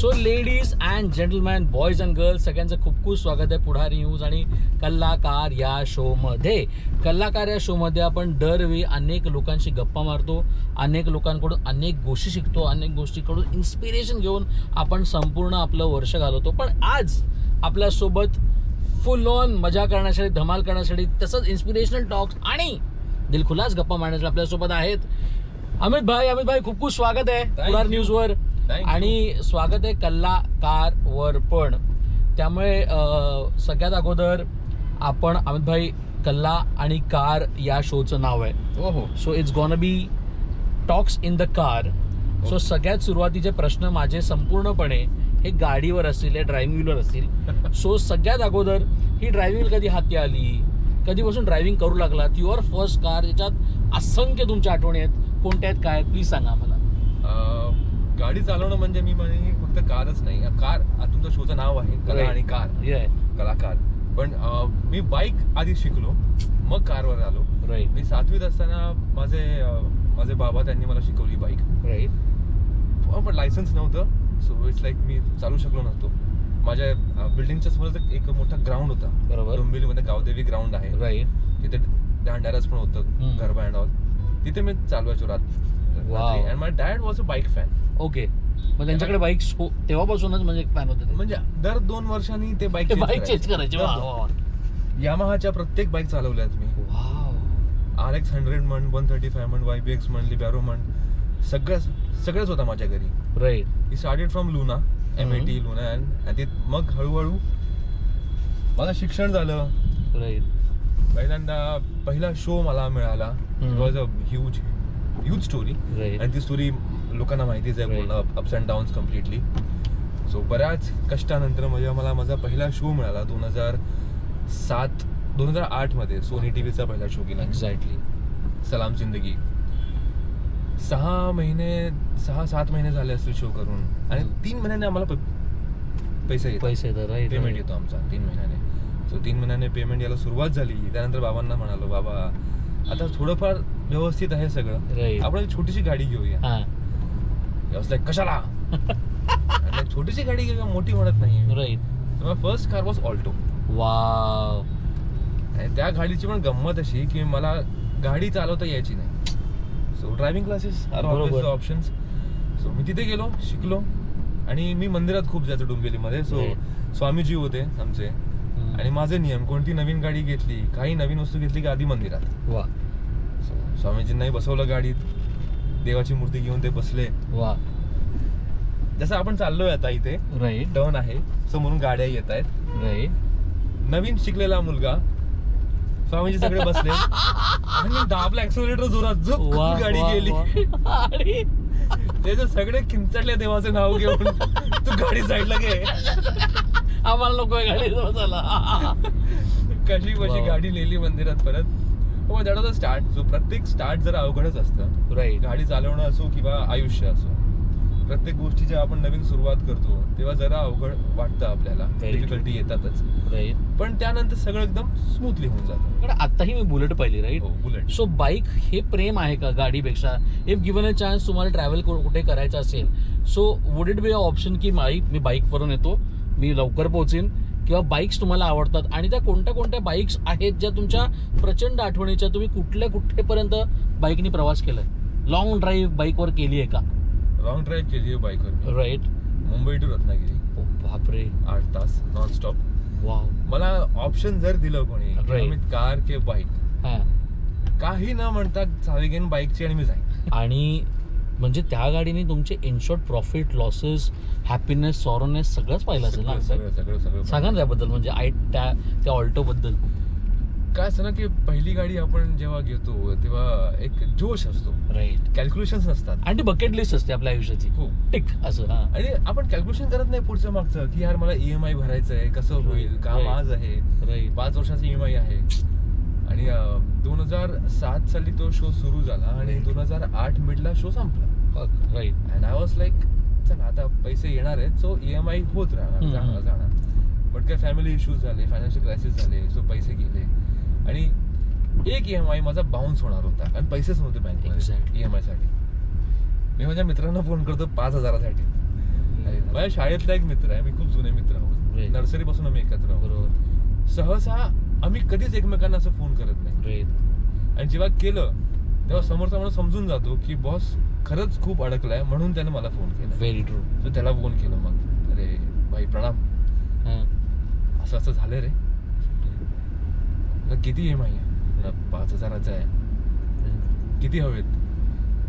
So ladies and gentleman, boys and girls, सगळ्यांचं खूप खूप स्वागत आहे पुढारी न्यूज आणि कलाकार या शोमध्ये. कलाकार या शोमध्ये आपण दरवेळी अनेक लोकांशी गप्पा मारतो, अनेक लोकांकडून अनेक गोष्टी शिकतो, अनेक गोष्टीकडून इन्स्पिरेशन घेऊन आपण संपूर्ण आपलं वर्ष घालवतो. पण आज आपल्यासोबत फुल ऑन मजा करण्यासाठी, धमाल करण्यासाठी, तसंच इन्स्पिरेशनल टॉक्स आणि दिलखुलास गप्पा मारण्यासाठी आपल्यासोबत आहेत अमित भाई. खूप खूप स्वागत आहे पुढारी न्यूजवर आणि स्वागत आहे कलाकार वर पण. त्यामुळे सगळ्यात अगोदर आपण अमित भाई, कल्ला आणि कार या शोचं नाव आहे. So it's gonna be talks in the car. So सगळ्यात सुरुवातीचे प्रश्न माझे संपूर्णपणे हे गाडीवर असतील, हे ड्रायव्हिंग व्हीलवर असतील. सो सगळ्यात अगोदर ही ड्रायव्हिंग व्हील कधी हाती आली, कधीपासून ड्रायव्हिंग करू लागलात? युअर फर्स्ट कार, याच्यात असंख्य तुमच्या आठवणी आहेत, कोणत्या आहेत, काय प्लीज सांगा आम्हाला. गाडी चालवणं म्हणजे मी म्हणे फक्त कारच नाही. कार तुमचं शोचं नाव आहे कला आणि कार, कलाकार. पण मी बाईक आधी शिकलो, मग कारवर आलो. मी 7वीत असताना माझे बाबा त्यांनी मला शिकवली बाईक. पण लायसन्स नव्हतं, सो इट्स लाईक मी चालू शकलो नव्हतो. माझ्या बिल्डिंगच्या समोर एक मोठा ग्राउंड होता. बरोबर. डोंबिवलीमध्ये गावदेवी ग्राउंड आहे. तिथे दांडारस पण होतं, गरबा अँड ऑल. तिथे मी चालवायचो रात. And my dad was a bike fan. Okay. मग त्यांच्याकडे बाईक तेव्हापासूनच म्हणजे फॅन होते. म्हणजे दर 2 वर्षांनी ते बाईक चेंज करायचे. यामाहाच्या प्रत्येक बाईक चालवल्यात मी. RX 100 म्हण, 135 म्हण, YBX म्हण, लिबॅरो म्हण, सगळंच होता माझ्या घरी. Right. Started from Luna, M80 Luna. आणि मग हळूहळू माझं शिक्षण झालं. राईट. पहिल्यांदा पहिला शो मला मिळाला. It was a huge story. आणि ती स्टोरी लोकांना माहितीच आहे पूर्ण, ups and downs completely. So बऱ्याच कष्टानंतर मला माझा पहिला शो मिळाला 2008 मध्ये. सोनी टीव्हीचा पहिला शो केला. एक्झॅक्टली. सलाम जिंदगी. 6 महिने झाले असतील शो करून. आणि 3 महिन्याने आम्हाला पैसे पेमेंट येतो आमचा 3 महिन्याने. सो 3 महिन्याने पेमेंट यायला सुरुवात झाली. त्यानंतर बाबांना म्हणालो, बाबा आता थोडंफार व्यवस्थित आहे सगळं, आपण एक छोटीशी गाडी घेऊया. लाईक कशाला? छोटीशी गाडी घेऊया, मोठी म्हणत नाही. Right. My first car was Alto. Wow. आणि त्या गाडीची पण गंमत अशी की मला गाडी चालवता यायची नाही. So driving classes are always the options. So मी तिथे गेलो, शिकलो. आणि मी मंदिरात खूप जायचो डोंबिवलीमध्ये. सो स्वामीजी होते आमचे. आणि माझे नियम, कोणती नवीन गाडी घेतली, काही नवीन वस्तू घेतली की आधी मंदिरात. वा. स्वामीजींनाही बसवलं गाडीत, देवाची मूर्ती घेऊन ते बसले. वा. जसं आपण चाललोय आता इथे, राईट, टर्न आहे समोरून गाड्या येत आहेत. राईट. नवीन शिकलेला मुलगा, स्वामीजी सगळे बसले आणि दाबला ऍक्सेलरेटर जोरात, जो गाडी गेली. आणि ते जे सगळे किंचटले देवाचे नाव घेऊन, तू गाडी साईडला घे, आम्हाला नको गाडी बसायला. कशी गाडी नेली मंदिरात परत. That was a start. So प्रत्येक स्टार्ट जरा अवघडच असतं. राईट. गाडी चालवणं असो किंवा आयुष्य असो, प्रत्येक गोष्टी जेव्हा आपण नवीन सुरुवात करतो तेव्हा जरा अवघड वाटतं आपल्याला, डिफिकल्टी येतातच. राईट. पण त्यानंतर सगळं एकदम स्मूथली होऊन जातं. पण आताही मी बुलेट पाहिली. राईट. बुलेट. सो बाईक हे प्रेम आहे का गाडीपेक्षा? इफ गिव्हन अ चान्स तुम्हाला ट्रॅव्हल कुठे करायचं असेल, so would it be a option की मी बाईकवरून येतो, मी लवकर पोहोचेन, किंवा बाईक्स तुम्हाला आवडतात? आणि त्या कोणत्या बाईक्स आहेत ज्या तुमच्या प्रचंड आठवणीच्या, तुम्ही कुठेपर्यंत बाईकनी प्रवास केलाय? लॉंग ड्राईव्ह बाईकवर केली आहे का? लॉंग ड्राईव्ह केली आहे बाईकवर. राईट. मुंबई टू रत्नागिरी. बापरे. 8 तास नॉनस्टॉप. वाव. मला ऑप्शन जर दिलं कोणी, कार की बाईक, काही न म्हणता चावी घेऊन बाईकची आणि मी जाईन. आणि म्हणजे त्या गाडीने तुमचे इनशॉर्ट प्रॉफिट, लॉसेस, हॅपीनेस, सॉरोनेस सगळंच पाहिलं असेल ना? सगळं सांगा ना त्याबद्दल, म्हणजे त्या ऑल्टो बद्दल. काय असं ना की पहिली गाडी आपण जेव्हा घेतो तेव्हा एक जोश असतो. राईट. कॅल्क्युलेशन्स नसतात. आणि ती बकेट लिस्ट असते आपल्या आयुष्याची. हो. टिक असं. आणि आपण कॅल्क्युलेशन करत नाही पुढचं मागचं, की यार मला EMI भरायचं आहे, कसं होईल, काम आज आहे, 5 वर्षाचा EMI आहे. आणि 2007 साली तो शो सुरू झाला आणि 2008 मिडला शो संपला. Right. And I was like, चला आता पैसे येणार आहेत, सो EMI होत राहणार, जाणार. बट काय फॅमिली इश्यूज झाले, फायनान्शियल क्रायसिस झाले, सो पैसे गेले. आणि एक EMI माझा बाउन्स होणार होता आणि पैसेच नव्हते बँकमध्ये EMI साठी. मी माझ्या मित्रांना फोन करतो 5,000साठी. माझ्या शाळेतला एक मित्र आहे, मी खूप जुने मित्र आहोत, नर्सरी पासून आम्ही एकत्र आहोत. बरोबर. सहसा आम्ही कधीच एकमेकांना असं फोन करत नाही, आणि जेव्हा केलं तेव्हा समोरचा माणूस समजून जातो की बॉस खरंच खूप अडकलाय म्हणून त्याने मला फोन केला. Very true. तर त्याला फोन केलं, मग अरे भाई प्रणाम, असं असं झालं रे. किती EMI आहे? 5,000चा आहे. किती हवेत?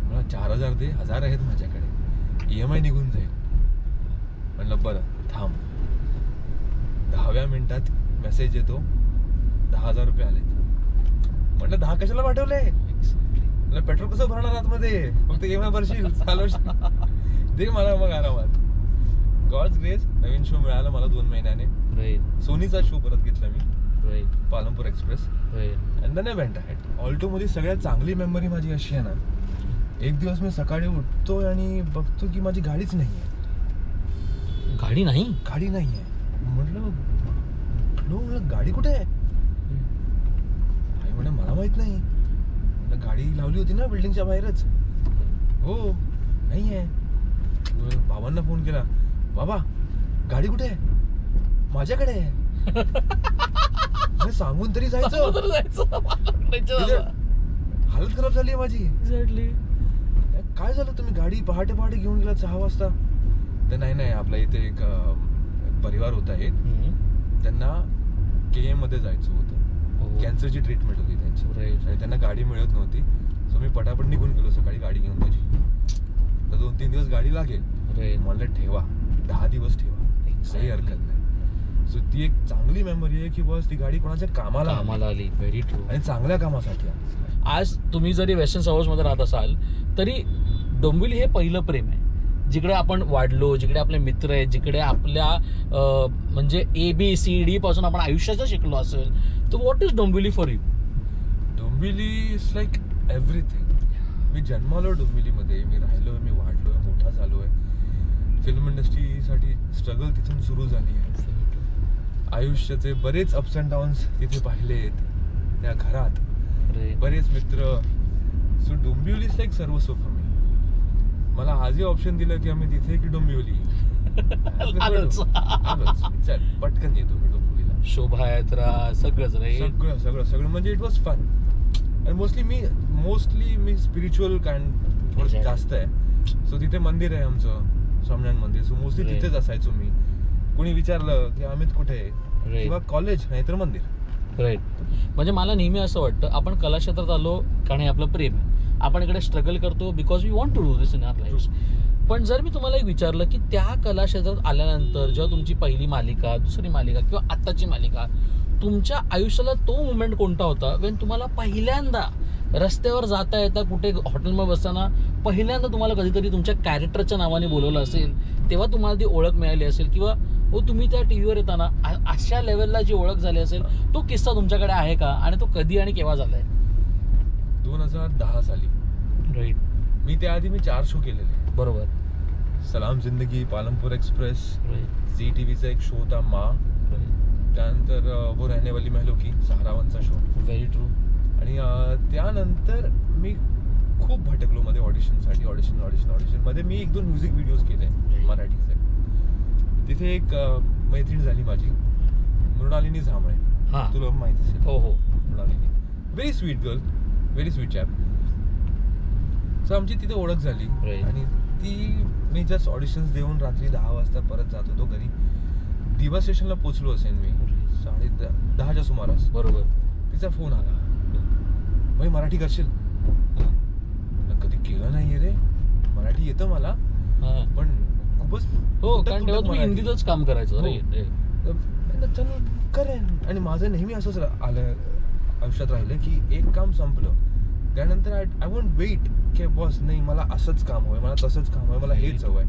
मला 4,000 दे, 1,000 आहेत माझ्याकडे, EMI निघून जाईल. म्हणलं बरं थांब. 10व्या मिनिटात मेसेज येतो, 10,000 रुपये आलेत. म्हटलं 10 कशाला पाठवले? पेट्रोल कसं भरणार आतमध्ये, फक्त EMI भरशील, चालवशील, दे मला मग आरामात. गॉड्स ग्रेस, नवीन शो मिळाला मला 2 महिन्याने. सोनीचा शो परत घेतला मी, Palampur express. And then I went ahead. Alto मध्ये सगळ्यात चांगली मेमरी माझी अशी आहे ना, एक दिवस मी सकाळी उठतोय आणि बघतो की माझी गाडीच नाहीये. गाडी नाही? गाडी नाहीये. म्हटलं गाडी कुठे आहे? आई म्हणे मला माहित नाही. गाडी लावली होती ना बिल्डिंगच्या बाहेरच. हो नाहीये. बाबांना फोन केला, बाबा गाडी कुठे आहे? माझ्याकडे आहे. सांगून तरी जायचं. हालत खराब झाली माझी. एक्झॅक्टली. काय झालं, तुम्ही गाडी पहाटे पहाटे घेऊन गेला 6 वाजता? तर नाही, आपल्या इथे एक परिवार होता, एक त्यांना KM मध्ये जायचं होतं. कॅन्सरची ट्रीटमेंट होती त्यांची, आणि त्यांना गाडी मिळत नव्हती. सो मी पटापट निघून गेलो सकाळी गाडी घेऊन त्याची. तर 2-3 दिवस गाडी लागेल. म्हणलं ठेवा, 10 दिवस ठेवा, काही हरकत नाही. सो ती एक चांगली मेमरी आहे की बस ती गाडी कोणाच्या कामाला आली. Very true. आणि चांगल्या कामासाठी. आज तुम्ही जरी वेस्टर्न हाऊस मध्ये राहत असाल तरी डोंबिवली हे पहिलं प्रेम आहे, जिकडे आपण वाढलो, जिकडे आपले मित्र आहेत, जिकडे आपल्या म्हणजे ABCD पासून आपण आयुष्याचं शिकलो असेल. तर what is Dombivli for you? Dombivli is like everything. मी जन्मालो डोंबिवलीमध्ये, मी राहिलोय, मी वाढलोय, मोठा झालोय. फिल्म इंडस्ट्रीसाठी स्ट्रगल तिथून सुरू झाली आहे. आयुष्याचे बरेच अप्स अँड डाऊन्स तिथे पाहिलेत त्या घरात. बरेच मित्र. सो डोंबिवली इज लाईक सर्वस्व फॉर मी. मला आजही ऑप्शन दिलं की आम्ही तिथे की डोंबिवली, चल पटकन येतो मी डोंबिवलीला. शोभायात्रा सगळंच रे, सगळं म्हणजे इट वॉज फन. आणि मोस्टली मी स्पिरिच्युअल काइंड थोडं जास्त आहे. सो तिथे मंदिर आहे आमचं, स्वामीनारायण मंदिर. सो मोस्टली तिथेच असायचो मी. कोणी विचारलं की अमित कुठे आहे, किंवा कॉलेज नाही तर मंदिर. राईट. म्हणजे मला नेहमी असं वाटतं आपण कला क्षेत्रात आलो कारण हे आपलं प्रेम आहे. आपण इकडे स्ट्रगल करतो because we want to do this in our life. पण जर मी तुम्हाला एक विचारलं की त्या कला क्षेत्रात आल्यानंतर जेव्हा तुमची पहिली मालिका, दुसरी मालिका किंवा आत्ताची मालिका, तुमच्या आयुष्याला तो मुवमेंट कोणता होता वेन तुम्हाला पहिल्यांदा रस्त्यावर जाता येता कुठे हॉटेलमध्ये बसताना पहिल्यांदा तुम्हाला कधीतरी तुमच्या कॅरेक्टरच्या नावाने बोलवलं असेल, तेव्हा तुम्हाला ती ओळख मिळाली असेल, किंवा तुम्ही त्या टीव्हीवर येताना अशा लेवलला जी ओळख झाली असेल, तो किस्सा तुमच्याकडे आहे का? आणि तो कधी आणि केव्हा झालाय? 2010 साली. राईट. मी त्याआधी 4 शो केलेले. बरोबर. सलाम जिंदगी, पालमपूर एक्सप्रेस, झी टीव्हीचा एक शो होता मा, त्यानंतर वो रहने वाली महलों की, सहारावनचा शो. Very true. आणि त्यानंतर मी खूप भटकलो मध्ये ऑडिशन मध्ये. मी 1-2 म्युझिक व्हिडिओज केले मराठीचे. तिथे एक मैत्रीण झाली माझी, मृणालिनी झांबळे. तुला माहिती असेल. हो. Mrinalini, very sweet girl, very sweet chap. So आमची तिथे ओळख झाली. आणि मी जस्ट ऑडिशन्स देऊन रात्री 10 वाजता परत जात होतो घरी. दिवा स्टेशनला पोहोचलो असेल मी 10:30च्या सुमारास. बरोबर. तिचा फोन आला, भाई मराठी करशील? कधी केलं नाहीये रे, मराठी येतं मला पण खूपच. हो, कारण तेव्हा तुम्ही हिंदीतच काम करायचं. चल करेन. आणि माझं नेहमी असंच आलं आयुष्यात राहिलं की एक काम संपलं त्यानंतर आय वोंट वेट की बॉस नाही मला असंच काम हवंय, मला तसंच काम हवंय, मला हेच हवंय.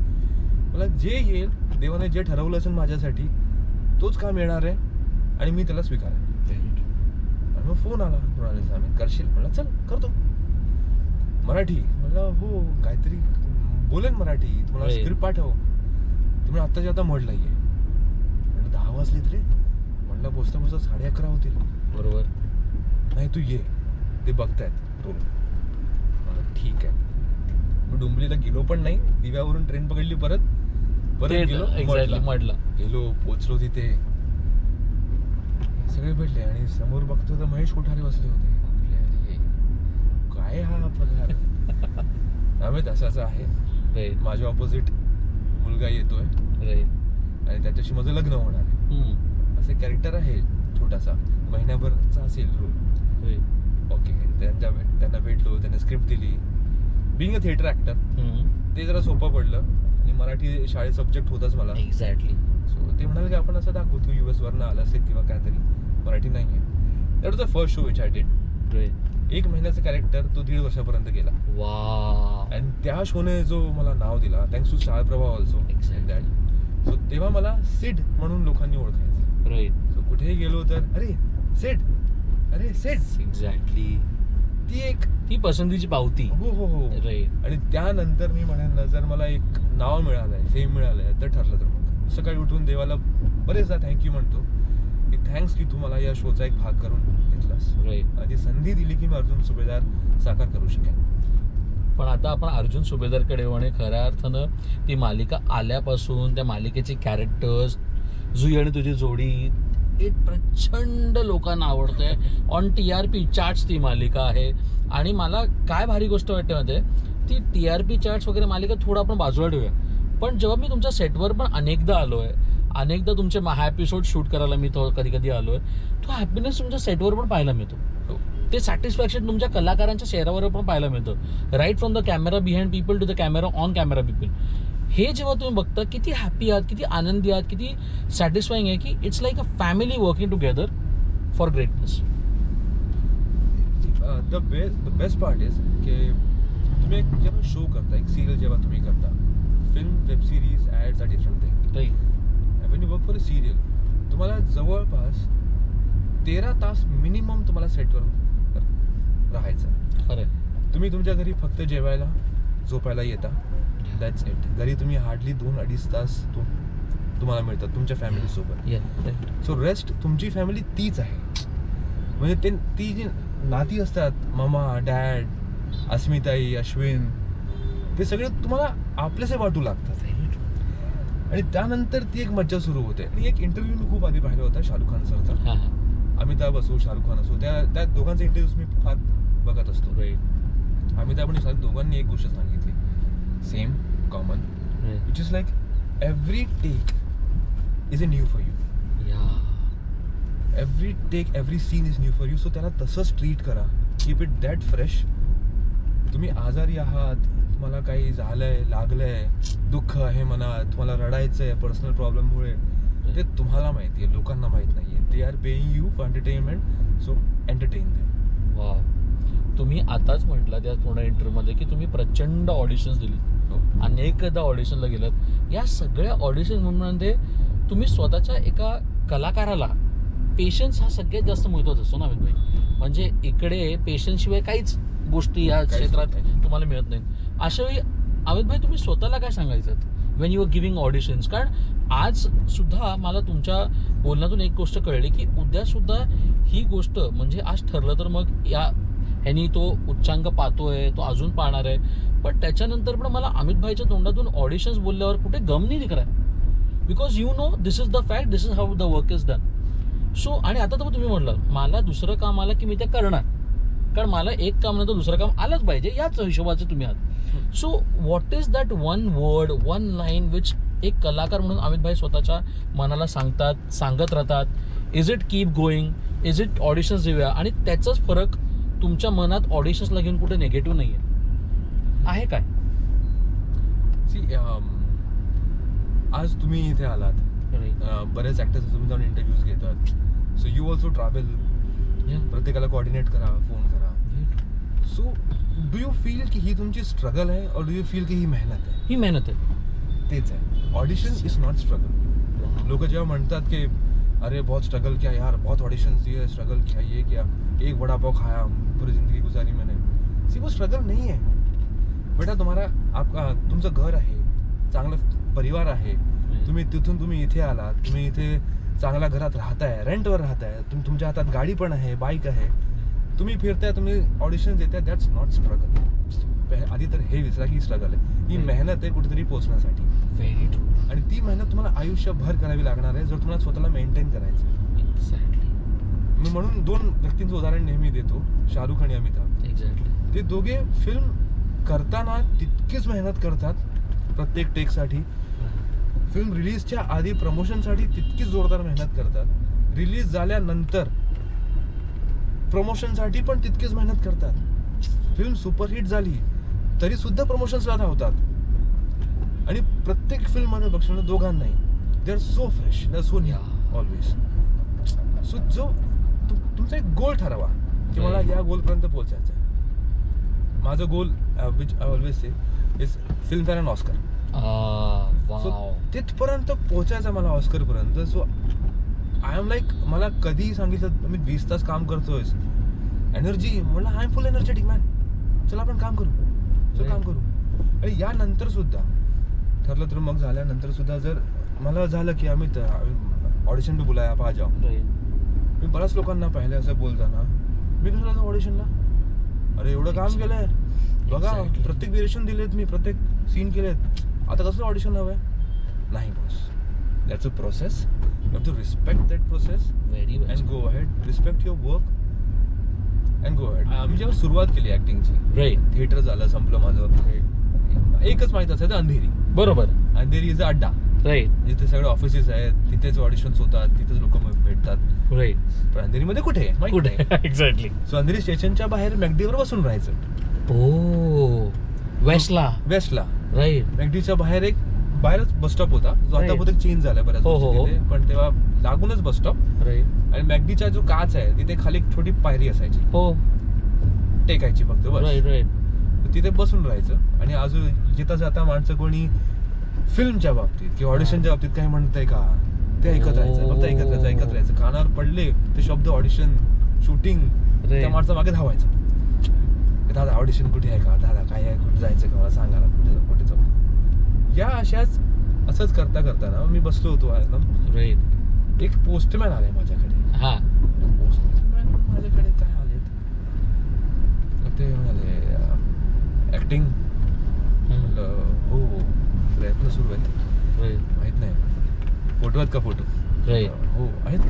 मला जे येईल, देवाने जे ठरवलं असेल माझ्यासाठी तोच काम येणार आहे आणि मी त्याला स्वीकारेन. आणि मग फोन आला मृणालीचा, आम्ही करशील? म्हणलं चल करतो. मराठी? म्हणलं हो, काहीतरी बोलेन मराठी, तुम्हाला स्क्रिप्ट पाठव. तुम्ही आत्ताच्या आता म्हटलं ये. म्हणलं 10 वाजलेत रे. म्हणलं पोचता 11:30 होतील. बरोबर. नाही तू ये, ते बघतायत रोल. म्हणलं ठीक आहे. मी डोंबिवलीला गेलो पण नाही, दिव्यावरून ट्रेन पकडली परत. परत गेलो एक्झॅक्टली मडला. गेलो, पोचलो तिथे, सगळे भेटले आणि समोर बघतो तर महेश कोठारे बसले होते. अरे काय हा प्रकार. अमित असं आहे, राईट माझ्या ऑपोजिट मुलगा येतोय राईट. आणि त्याच्याशी माझं लग्न होणार आहे. असे कॅरेक्टर आहे, छोटासा महिन्याभरचा असेल रोल. ओके, त्यांना भेटलो, त्यांना स्क्रिप्ट दिली. बिंग अ थिएटर ऍक्टर ते जरा सोपं पडलं आणि मराठी शाळेत सब्जेक्ट होताच मला. एक्झॅक्टली. सो ते म्हणाले की आपण असं दाखवू, तू US वरनं आला असेल किंवा काहीतरी, मराठी नाही आहे. That was the first show which I did. 1 महिन्याचा कॅरेक्टर तो 1.5 वर्षापर्यंत गेला. वा. आणि त्या शोने जो मला नाव दिला, थँक्स टू शाळा प्रभाव ऑल्सो दॅट. सो तेव्हा मला सिड म्हणून लोकांनी ओळखायचं. राईट. सो कुठेही गेलो तर अरे सिड, अरे सिड. एक्झॅक्टली. ती पसंतीची पावती. हो हो हो. राईट. आणि त्यानंतर मी म्हणेन ना, जर मला एक नाव मिळालंय, फेम मिळालंय, तर ठरलं तर मग सकाळी उठून देवाला बरेचदा थँक्यू म्हणतो की थँक्स की तू मला या शोचा एक भाग करून घेतलास. राईट. आणि संधी दिली की मी अर्जुन सुभेदार साकार करू शकेन. पण आता आपण अर्जुन सुभेदारकडे येऊ आणि खऱ्या अर्थानं ती मालिका आल्यापासून त्या मालिकेचे कॅरेक्टर्स, जुई आणि तुझी जोडी, एक प्रचंड लोकांना आवडतंय. ऑन TRP चार्ट्स ती मालिका आहे. आणि मला काय भारी गोष्ट वाटते माहिती आहे, ती TRP चार्ट्स वगैरे मालिका थोडं आपण बाजूला ठेवूया, पण जेव्हा मी तुमच्या सेटवर पण अनेकदा आलो आहे, अनेकदा तुमचे एपिसोड शूट करायला मी तो कधी कधी आलो आहे, तो हॅपीनेस तुमच्या सेटवर पण पाहायला मिळतो. ते सॅटिस्फॅक्शन तुमच्या कलाकारांच्या चेहऱ्यावर पण पाहायला मिळतं. Right from the camera behind people to the camera on camera people. हे जेव्हा तुम्ही बघता किती हॅपी आहात, किती आनंदी आहात, किती सॅटिस्फाईंग आहे की it's like a family working together for greatness. The best part is की तुम्ही एक जेव्हा शो करता, एक सिरियल जेव्हा तुम्ही करता, film, web series, ads are different thing. Right. When you work for a serial, तुम्हाला जवळपास 13 तास मिनिमम तुम्हाला सेटवर राहायचं. खरं. तुम्ही तुमच्या घरी फक्त जेवायला, झोपायला येता, दॅट्स इट. घरी तुम्ही हार्डली 2-2.5 तास तुम्हाला मिळतात तुमच्या फॅमिलीसोबत. सो रेस्ट तुमची फॅमिली तीच आहे. म्हणजे ती जी नाती असतात, मामा, डॅड, अस्मिताई, अश्विन, ते सगळे तुम्हाला आपलेसे वाटू लागतात. आणि त्यानंतर ती एक मज्जा सुरू होते. आणि एक इंटरव्ह्यू मी खूप आधी पाहिला होता शाहरुख खान सरचा. अमिताभ असो, शाहरुख खान असो, त्या दोघांचे इंटरव्ह्यूज मी फार बघत असतो. अमिताभ आणि शाहरुख दोघांनी एक गोष्ट सांगितली, same common, which is like every take is a new for you. Every take, every scene is new for you. So त्याला तसंच ट्रीट करा. Keep it that fresh. तुम्ही आजारी आहात, तुम्हाला काही झालंय, लागलंय, दुःख आहे मनात, तुम्हाला रडायचंय पर्सनल प्रॉब्लेममुळे, ते तुम्हाला माहिती आहे, लोकांना माहित नाहीये. They are paying you for entertainment, so entertain them. वा. तुम्ही आताच म्हटलं त्या पूर्ण इंटरव्ह्यूमध्ये की तुम्ही प्रचंड ऑडिशन्स दिली, अनेकदा ऑडिशनला गेलात. या सगळ्या ऑडिशनमध्ये तुम्ही स्वतःच्या एका कलाकाराला पेशन्स हा सगळ्यात जास्त महत्त्वाचा असतो ना अमित भाई. म्हणजे इकडे पेशन्सशिवाय काहीच गोष्टी या क्षेत्रात तुम्हाला मिळत नाहीत. अशा वेळी अमित भाई तुम्ही स्वतःला काय सांगायचं when you are giving auditions? कारण आज सुद्धा मला तुमच्या बोलण्यातून एक गोष्ट कळली की उद्या सुद्धा ही गोष्ट म्हणजे आज ठरलं तर मग या ह्यानी तो उच्चांक पाहतोय, तो अजून पाहणार आहे, पण त्याच्यानंतर पण मला अमित भाईच्या तोंडातून ऑडिशन्स बोलल्यावर कुठे गम नाही दिसत आहे. Because you know this is the fact, this is how the work is done. So आणि आता तर तुम्ही म्हटलं मला दुसरं काम आलं की मी ते करणार, कारण मला एक काम नंतर दुसरं काम आलंच पाहिजे, याच हिशोबाचे तुम्ही आहात. So what is that one word, one line which एक कलाकार म्हणून अमित भाई स्वतःच्या मनाला सांगत राहतात? Is it keep going, is it auditions देऊया, आणि त्याचाच फरक तुमच्या मनात ऑडिशन्सला घेऊन कुठे निगेटिव्ह नाही आहे काय? आज तुम्ही इथे आलात, बरेच ऍक्टर्स तुम्ही जाऊन इंटरव्ह्यूज घेतात. सो यू ऑल्सो ट्रॅव्हल, प्रत्येकाला कोऑर्डिनेट करा, फोन करा. सो डू यू फील की ही तुमची स्ट्रगल आहे, और डू यू फील की ही मेहनत आहे? ही मेहनत आहे. तेच आहे. Audition is not struggle. लोक जेव्हा म्हणतात की अरे बहुत स्ट्रगल किया यार, बहुत ऑडिशन दिए, स्ट्रगल किया, ये किया, एक वड़ा पाव खाया, पूरी जिंदगी गुजारी मैंने. सी वो स्ट्रगल नहीं है बेटा. तुमचं घर आहे, चांगलं परिवार आहे, तुम्ही इथे आलात, तुम्ही इथे चांगल्या घरात राहताय, रेंटवर राहताय, तुमच्या हातात गाडी पण आहे, बाईक आहे, तुम्ही फिरताय, तुम्ही ऑडिशन देताय, दॅट्स नॉट स्ट्रगल. आधी तर हे विसरा की स्ट्रगल आहे, ही मेहनत आहे कुठेतरी पोहोचण्यासाठी. Very true. आणि ती मेहनत तुम्हाला आयुष्यभर करावी लागणार आहे जर तुम्हाला स्वतःला मेंटेन करायचं. एक्झॅक्टली. मी म्हणून 2 व्यक्तींचं उदाहरण नेहमी देतो, शाहरुख आणि अमिताभ. एक्झॅक्टली. ते दोघे फिल्म करताना तितकीच मेहनत करतात प्रत्येक टेकसाठी. फिल्म रिलीजच्या आधी प्रमोशनसाठी तितकीच जोरदार मेहनत करतात. रिलीज झाल्यानंतर प्रमोशनसाठी पण तितकीच मेहनत करतात. फिल्म सुपरहिट झाली तरी सुद्धा प्रमोशन्सला धावतात. आणि प्रत्येक फिल्म मध्ये बघणं दोघांनाही they are so fresh, they are so new always. So जो तुमचा एक गोल ठरवा की मला या गोलपर्यंत पोहोचायचं आहे. माझं goal which I always say is Filmfare and Oscar. So तिथपर्यंत पोहोचायचं मला ऑस्करपर्यंत. सो आय एम लाईक, मला कधीही सांगितलं मी 20 तास काम करतोयस, एनर्जी, म्हणलं I am full energetic man, चला आपण काम करू, चल काम करू. आणि यानंतर सुद्धा ठरलं तर मग झाल्यानंतर सुद्धा जर मला झालं की अमित ऑडिशन पे बुलाया, आप आ जाओ. मी बऱ्याच लोकांना पाहिलं असं बोलताना, मी कसं जातो ऑडिशनला, अरे एवढं काम केलंय बघा, प्रत्येक डिरेक्शन दिलेत मी, प्रत्येक सीन केलेत, आता कसलं ऑडिशन हवंय. नाही boss, that's a process, you have to respect that process and go ahead, respect your work and go ahead. आम्ही जेव्हा सुरुवात केली ऍक्टिंगची, थिएटर झालं, संपलं माझं, एकच माहित असायचं अंधेरी. बरोबर. अंधेरी इज अ अड्डा, राईट. जिथे सगळे ऑफिसेस आहेत, तिथेच ऑडिशन्स होतात, तिथेच लोक भेटतात. राईट. पण अंधेरीमध्ये कुठे माहिती नाही. एक्झॅक्टली. सो अंधेरी स्टेशनच्या बाहेर मॅगडीवर बसून राहायचं. ओ, वेस्टला. राईट. मॅगडीच्या बाहेर एक बाहेरच बस स्टॉप होता, जो आता बहुतेक चेंज झाला बऱ्याच वर्षी, पण तेव्हा लागूनच बस स्टॉप. आणि मॅगडीचा जो काच आहे तिथे खाली एक छोटी पायरी असायची, हो, टेकायची फक्त बस. तिथे बसून राहायचं. आणि अजून येता जाता माणसं कोणी फिल्मच्या बाबतीत किंवा ऑडिशनच्या बाबतीत काही म्हणतंय का ते ऐकत राहायचं, फक्त ऐकत राहायचं. कानावर पडले ते शब्द ऑडिशन, शूटिंग, त्या माणसा मागे धावायचं. दादा ऑडिशन कुठे आहे का, दादा काय आहे, कुठे जायचं का, मला सांगा ना, कुठे जाऊ. या अशाच असंच करता करताना मी बसलो होतो एकदम. एक पोस्टमॅन आलाय माझ्याकडे. पोस्टमॅन माझ्याकडे काय आलेत, ते म्हणाले ऍक्टिंग. हो, प्रयत्न सुरू आहेत, माहित नाही, फोटो आहेत का, फोटो हो आहेत,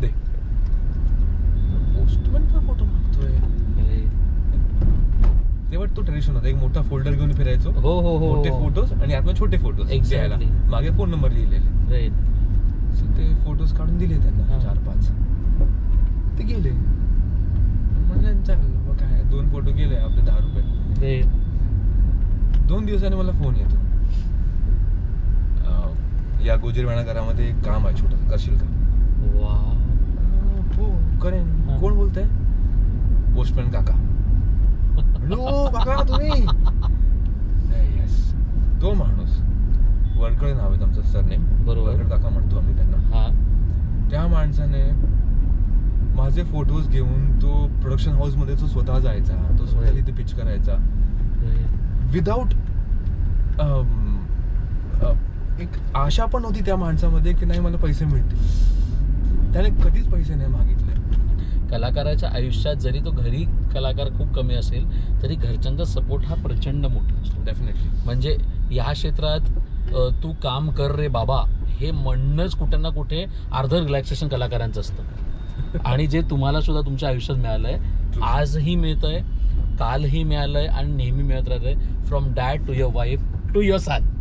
दे. पोस्टमॅन का फोटो मागतोय. तेव्हा तो ट्रेडिशन होता, एक मोठा फोल्डर घेऊन फिरायचो, मोठे फोटोज आणि आतमध्ये छोटे फोटोज द्यायला, मागे फोन नंबर लिहिलेले. सो ते फोटोज काढून दिले त्यांना 4-5, ते गेले. म्हणलं चांगलं काय, 2 फोटो गेले आपले 10 रुपये. 2 दिवसांनी मला फोन येतो, या गोजीरवाणा घरामध्ये एक काम आहे छोटं, करशील का. हो करेन. कोण बोलतंय. पोस्टमॅन काका. काका तुम्ही. येस, तो माणूस, वरकडे नाव आहे आमचं सरनेम, वरकडे काका म्हणतो आम्ही त्यांना. त्या माणसाने माझे फोटोज घेऊन तो प्रोडक्शन हाऊस मध्ये तो स्वतः जायचा, तो स्वतः तिथे पिच करायचा, विदाऊट एक आशा पण होती त्या माणसामध्ये की नाही मला पैसे मिळतील. त्याने कधीच पैसे नाही मागितले. कलाकाराच्या आयुष्यात जरी तो घरी कलाकार खूप कमी असेल तरी घरच्यांचा सपोर्ट हा प्रचंड मोठा असतो. डेफिनेटली. म्हणजे या क्षेत्रात तू काम कर रे बाबा हे म्हणणंच कुठे ना कुठे अर्धं रिलॅक्सेशन कलाकारांचं असतं. आणि जे तुम्हाला सुद्धा तुमच्या आयुष्यात मिळालंय, आजही मिळतंय, कालही मिळालंय आणि नेहमी मिळत राहतंय. From dad to your wife to your son,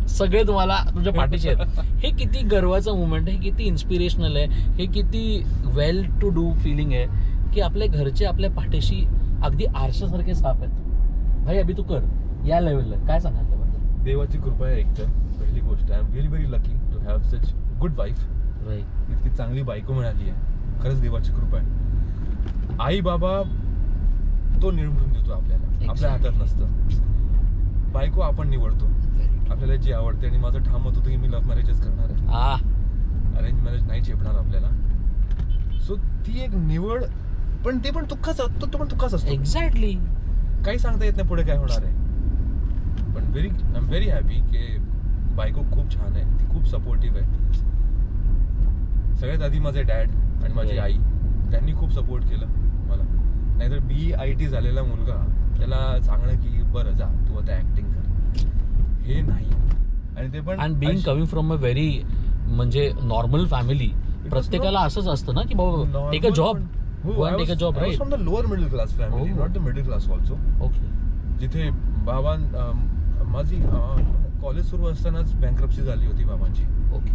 सगळे तुम्हाला तुमच्या पाठीचे आहेत. हे किती गर्वाचं मुवमेंट आहे, हे किती इन्स्पिरेशनल आहे, हे किती वेल टू डू फिलिंग आहे की आपले घरचे आपल्या पाठीशी अगदी आरशासारखे साफ आहेत. भाई अभि तू कर या लेवलला. काय सांगाल त्याबद्दल. देवाची कृपा आहे एक तर पहिली गोष्ट. I am really very lucky to have such good wife. इतकी चांगली बायको मिळाली आहे, खरंच देवाची कृपा आहे. आई बाबा तो निवडून देतो आपल्याला, आपल्या हातात नसतं. बायको आपण निवडतो आपल्याला जी आवडते. आणि माझं ठाम मत होतं की मी लव्ह मॅरेजच करणार आहे, अरेंज मॅरेज नाही झेपणार आपल्याला. सो ती एक निवड, पण ते पण दुःखाच असतो. एक्झॅक्टली. काही सांगता येत नाही पुढे काय होणार आहे. पण आय एम व्हेरी हॅपी की बायको खूप छान आहे, ती खूप सपोर्टिव्ह आहे. सगळ्यात आधी माझे डॅड आणि माझी आई, त्यांनी खूप सपोर्ट केलं मला. नाहीतर BIT झालेला मुलगा त्याला सांगणं की बरं जा तू आता ऍक्टिंग कर, हे नाही. आणि ते पण and being coming from a very म्हणजे नॉर्मल फॅमिली, प्रत्येकाला असंच असतं ना की बाबा take a job, take a job, right? From the lower middle class family, not the middle class also. Okay. जिथे बाबा माझी कॉलेज सुरू असतानाच बँक्रप्सी झाली होती बाबांची. ओके.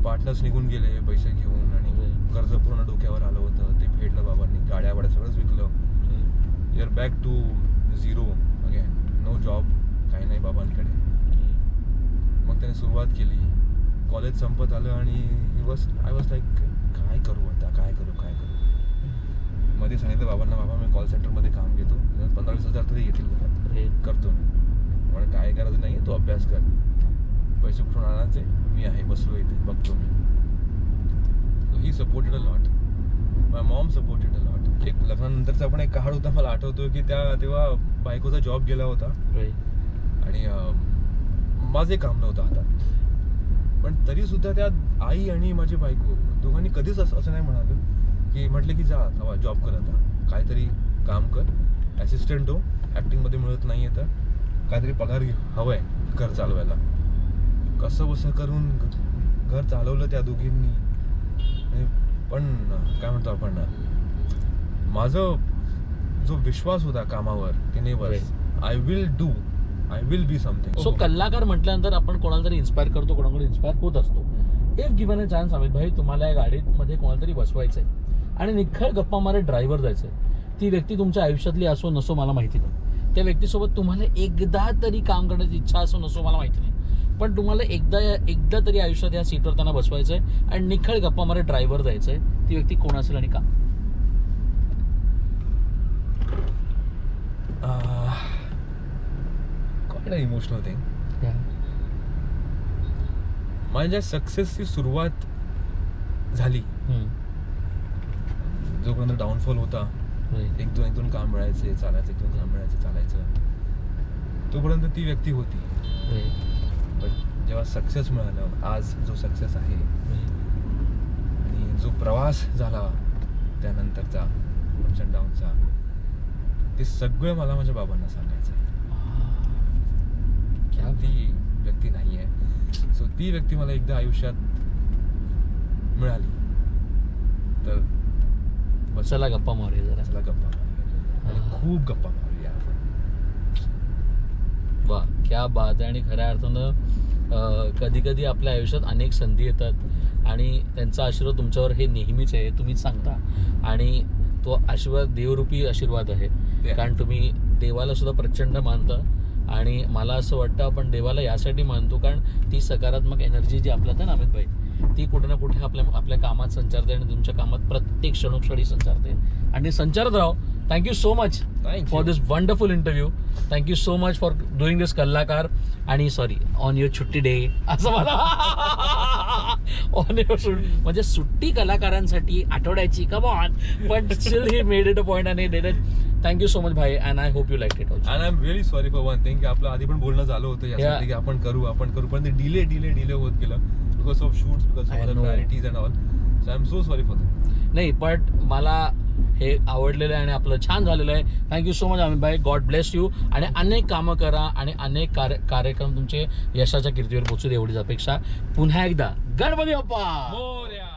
पार्टनर्स निघून गेले पैसे घेऊन आणि कर्ज पूर्ण डोक्यावर आलं होतं, ते फेडलं बाबांनी, गाड्या वाड्या सगळंच विकलं. Your back to zero again, no job, काही नाही बाबांकडे. मग त्याने सुरुवात केली, कॉलेज संपत आलं आणि आय वॉज लाईक काय करू आता, काय करू. मध्ये सांगितलं बाबांना, बाबा मी कॉल सेंटरमध्ये काम घेतो, 15-20 हजार तरी येतील घरात, करतो मी. मला काय करायचं नाही, तू अभ्यास कर, पैसे कुठून आणायचे, मी आहे, बसलो इथे, बघतो मी. He supported a lot, my mom supported a lot. एक लग्नानंतरचा पण एक काळ होता, मला आठवतो की तेव्हा बायकोचा जॉब गेला होता आणि माझे काम नव्हतं हातात. पण तरी सुद्धा त्या आई आणि माझी बायको दोघांनी कधीच असं नाही म्हणालं की, म्हटलं की जा जॉब कर, आता काहीतरी काम कर, ॲसिस्टंट हो, ॲक्टिंगमध्ये मिळत नाही आहे तर काहीतरी पगार हवं आहे घर चालवायला. कसं बसं करून घर चालवलं त्या दोघींनी. पण काय म्हणतो आपण, माझं जो विश्वास होता कामावर की नाही बस I will be something. So कलाकार म्हटल्यानंतर आपण कोणाला तरी इन्स्पायर करतो, कोणाकडे इन्स्पायर होत असतो. If given a chance Amit भाई, तुम्हाला या गाडीमध्ये कोणाला तरी बसवायचंय आणि निखळ गप्पा मारत ड्रायव्हर जायचंय, ती व्यक्ती तुमच्या आयुष्यातली असो नसो मला माहिती नाही, त्या व्यक्तीसोबत तुम्हाला एकदा तरी काम करण्याची इच्छा असो नसो मला माहिती नाही, पण तुम्हाला एकदा तरी आयुष्यात या सीटवर त्यांना बसवायचंय आणि निखळ गप्पा मारत ड्रायव्हर जायचंय, ती व्यक्ती कोण असेल आणि का? quite emotional thing. माझ्या सक्सेसची सुरुवात झाली जोपर्यंत डाऊनफॉल होता, एक दोन काम मिळायचे चालायचं, 1-2 काम मिळायचे चालायचं, तोपर्यंत ती व्यक्ती होती. पण जेव्हा सक्सेस मिळालं, आज जो सक्सेस आहे आणि जो प्रवास झाला त्यानंतरचा अप्स अँड डाऊनचा, ते सगळं मला माझ्या बाबांना सांगायचं आहे. ती व्यक्ती नाही आहे. सो ती व्यक्ती मला एकदा आयुष्यात मिळाली तर चला गप्पा मारूया जरा, चला गप्पा मारूया आणि खूप गप्पा मारूया आपण. वा, क्या बात आहे. आणि खऱ्या अर्थानं कधी कधी आपल्या आयुष्यात अनेक संधी येतात आणि त्यांचा आशीर्वाद तुमच्यावर हे नेहमीच आहे, तुम्हीच सांगता. आणि तो आशीर्वाद देवरूपी आशीर्वाद आहे, कारण तुम्ही देवाला सुद्धा प्रचंड मानता. आणि मला असं वाटतं आपण देवाला यासाठी मानतो कारण ती सकारात्मक एनर्जी जी आपल्यात आहे ना अमित भाई, ती कुठे ना कुठे आपल्या कामात संचारते आणि तुमच्या कामात प्रत्येक क्षणोक्षणी संचारते आणि संचारत राहो. Thank you so much for this wonderful interview. Thank you so much for doing this कलाकार. आणि सॉरी ऑन युअर सुट्टी डे असं मला ऑन युअर म्हणजे सुट्टी कलाकारांसाठी आठवड्याची कमॉन, पण still he made it a point आणि did it. Thank so so भाई and I hope you like it also. And I am really sorry for one thing की आपलं आधी पण बोलणं झालं होतं यासाठी की आपण करू पण ते डिले होत गेलं because of shoots, because of other priorities and all. So I am so sorry for that. नाही, बट मला हे आवडलेलं आहे आणि आपलं छान झालेलं आहे. थँक्यू सो मच अमित भाई. गॉड ब्लेस यू आणि अनेक कामं करा आणि अनेक कार्यक्रम तुमचे यशाच्या कीर्तीवर पोहोचू दे, एवढीच अपेक्षा. पुन्हा एकदा गणपती बाप्पा मोरया.